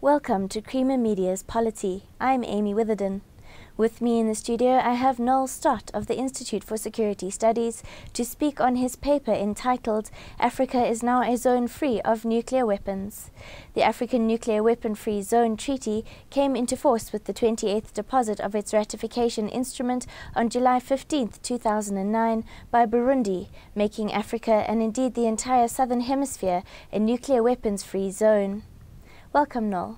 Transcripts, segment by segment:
Welcome to Creamer Media's Polity. I'm Amy Witherden. With me in the studio I have Noël Stott of the Institute for Security Studies to speak on his paper entitled Africa is now a zone free of nuclear weapons. The African Nuclear Weapon-Free Zone Treaty came into force with the 28th deposit of its ratification instrument on July 15, 2009 by Burundi, making Africa and indeed the entire southern hemisphere a nuclear weapons-free zone. Welcome, Noël.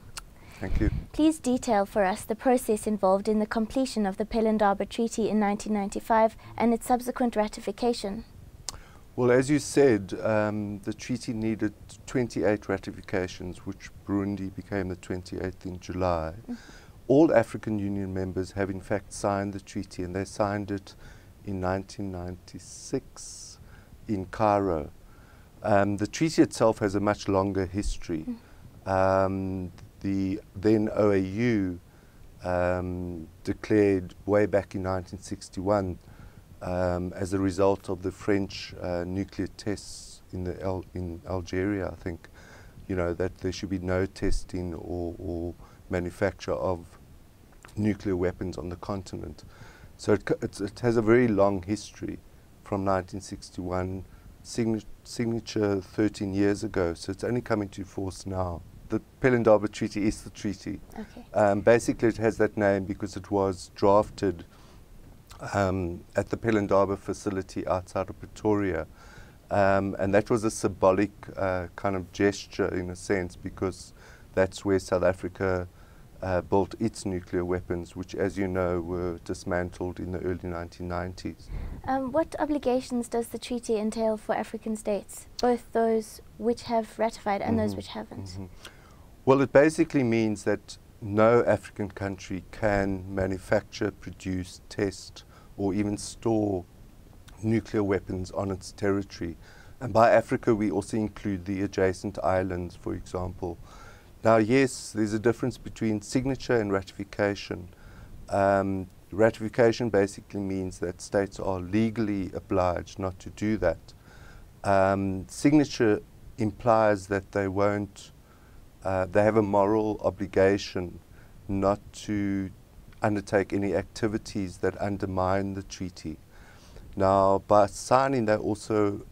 Thank you. Please detail for us the process involved in the completion of the Pelindaba Treaty in 1995 and its subsequent ratification. Well, as you said, the treaty needed 28 ratifications, which Burundi became the 28th in July. All African Union members have in fact signed the treaty, and they signed it in 1996 in Cairo. The treaty itself has a much longer history. The then OAU declared way back in 1961 as a result of the French nuclear tests in Algeria, I think, that there should be no testing or manufacture of nuclear weapons on the continent. So it has a very long history from 1961, signature 13 years ago, so it's only coming to force now. The Pelindaba Treaty is the treaty. Okay. Basically, it has that name because it was drafted at the Pelindaba facility outside of Pretoria. And that was a symbolic kind of gesture, in a sense, because that's where South Africa built its nuclear weapons, which, as you know, were dismantled in the early 1990s. What obligations does the treaty entail for African states, both those which have ratified and those which haven't? Well, it basically means that no African country can manufacture, produce, test, or even store nuclear weapons on its territory. And by Africa, we also include the adjacent islands, for example. Now, yes, there's a difference between signature and ratification. Ratification basically means that states are legally obliged not to do that. Signature implies that they won't they have a moral obligation not to undertake any activities that undermine the treaty. Now, by signing, they also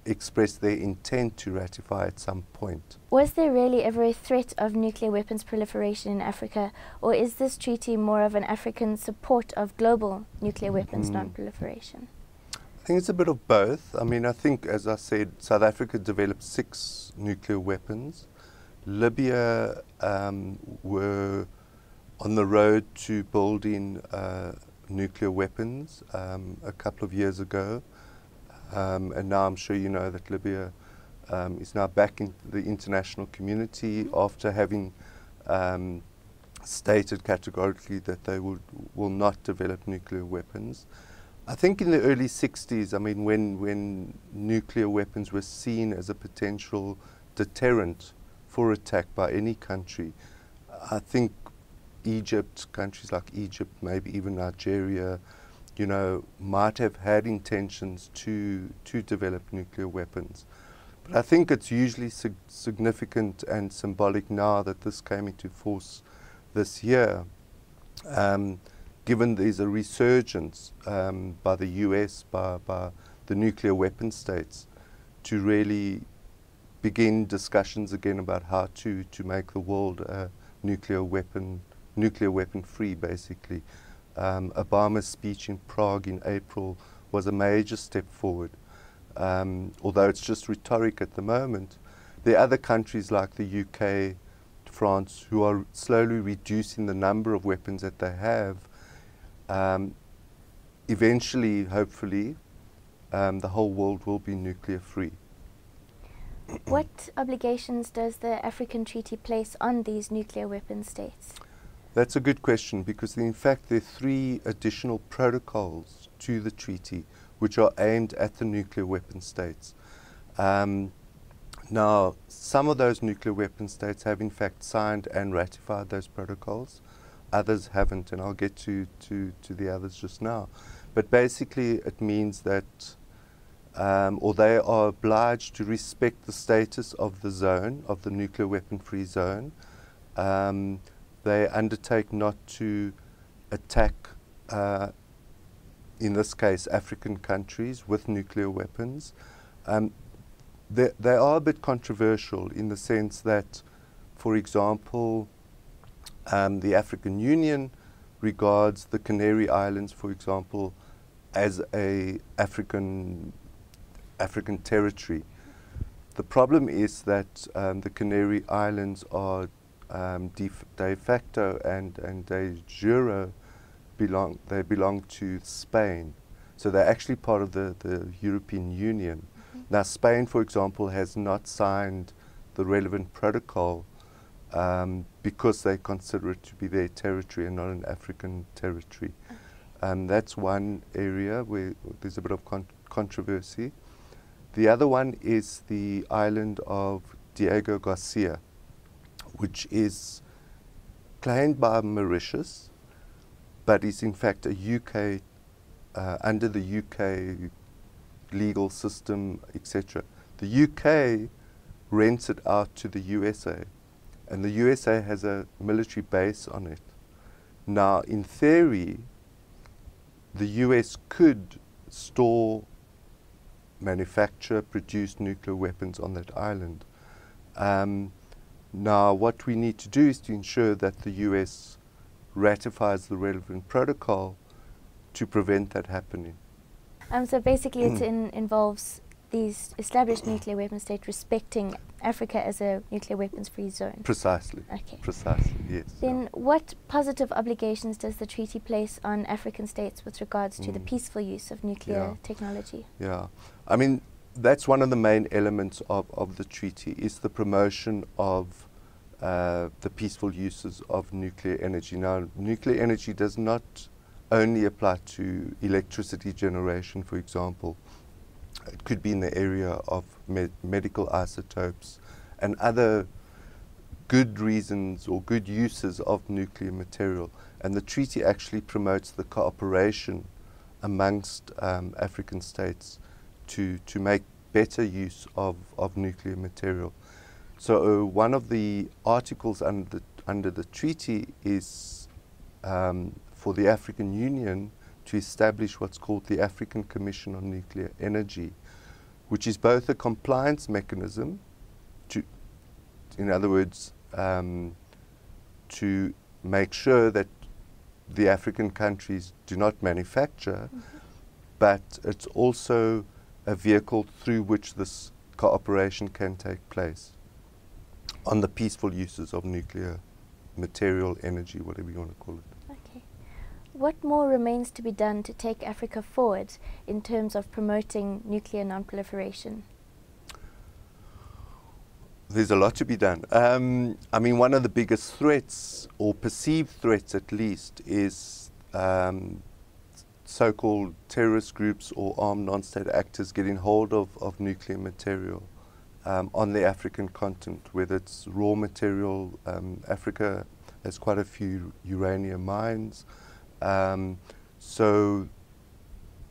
express their intent to ratify at some point. Was there really ever a threat of nuclear weapons proliferation in Africa, or is this treaty more of an African support of global nuclear weapons non-proliferation? I think it's a bit of both. I mean, I think, as I said, South Africa developed 6 nuclear weapons. Libya were on the road to building nuclear weapons a couple of years ago. And now I'm sure you know that Libya is now back in the international community after having stated categorically that they will not develop nuclear weapons. I think in the early 60s, I mean, when nuclear weapons were seen as a potential deterrent for attack by any country, I think Egypt, countries like Egypt, maybe even Nigeria, might have had intentions to develop nuclear weapons. But I think it's usually significant and symbolic now that this came into force this year, given there's a resurgence by the US, by the nuclear weapon states, to really begin discussions again about how to make the world nuclear weapon free, basically. Obama's speech in Prague in April was a major step forward. Although it's just rhetoric at the moment, there are other countries like the UK, France, who are slowly reducing the number of weapons that they have. Eventually, hopefully, the whole world will be nuclear free. What obligations does the African Treaty place on these nuclear weapon states? That's a good question, because in fact there are 3 additional protocols to the treaty which are aimed at the nuclear weapon states. Now, some of those nuclear weapon states have in fact signed and ratified those protocols. Others haven't, and I'll get to the others just now. But basically it means that or they are obliged to respect the status of the zone, of the nuclear weapon-free zone, They undertake not to attack, in this case, African countries with nuclear weapons. They are a bit controversial in the sense that, for example, the African Union regards the Canary Islands, for example, as a African territory. The problem is that the Canary Islands are de facto and de jure belong to Spain. So they're actually part of the European Union. Now Spain, for example, has not signed the relevant protocol because they consider it to be their territory and not an African territory. That's one area where there's a bit of controversy. The other one is the island of Diego Garcia, which is claimed by Mauritius, but is in fact a UK, under the UK legal system, etc. The UK rents it out to the USA, and the USA has a military base on it. Now, in theory, the US could store, manufacture, produce nuclear weapons on that island. Now, what we need to do is to ensure that the US ratifies the relevant protocol to prevent that happening. So basically it involves these established nuclear weapon states respecting Africa as a nuclear weapons-free zone. Precisely. Okay. Precisely, yes. Then what positive obligations does the treaty place on African states with regards to the peaceful use of nuclear technology? Yeah. I mean, that's one of the main elements of the treaty, is the promotion of the peaceful uses of nuclear energy. Now, nuclear energy does not only apply to electricity generation, for example. It could be in the area of medical isotopes and other good reasons or good uses of nuclear material. And the treaty actually promotes the cooperation amongst African states to make better use of nuclear material. So one of the articles under the treaty is for the African Union to establish what's called the African Commission on Nuclear Energy, which is both a compliance mechanism to, in other words, to make sure that the African countries do not manufacture, but it's also a vehicle through which this cooperation can take place on the peaceful uses of nuclear material, energy, whatever you want to call it. Okay. What more remains to be done to take Africa forward in terms of promoting nuclear non-proliferation? There's a lot to be done. I mean, one of the biggest threats, or perceived threats at least, is so-called terrorist groups or armed non-state actors getting hold of nuclear material on the African continent, whether it's raw material. Africa has quite a few uranium mines. So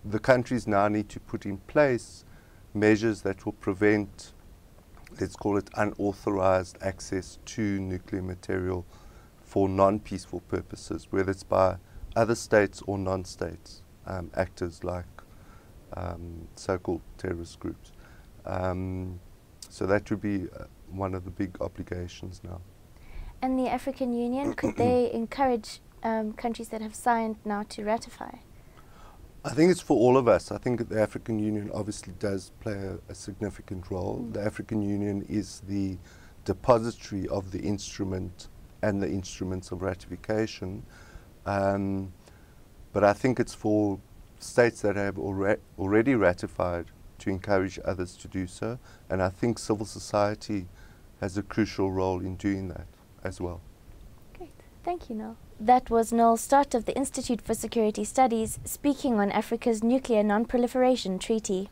the countries now need to put in place measures that will prevent, let's call it, unauthorized access to nuclear material for non-peaceful purposes, whether it's by other states or non-states, actors like so-called terrorist groups. So that would be one of the big obligations now. And the African Union, could they encourage countries that have signed now to ratify? I think it's for all of us. I think that the African Union obviously does play a significant role. The African Union is the depository of the instrument and the instruments of ratification. But I think it's for states that have already ratified to encourage others to do so. And I think civil society has a crucial role in doing that as well. Great. Thank you, Noel. That was Noël Stott of the Institute for Security Studies speaking on Africa's Nuclear Non-Proliferation Treaty.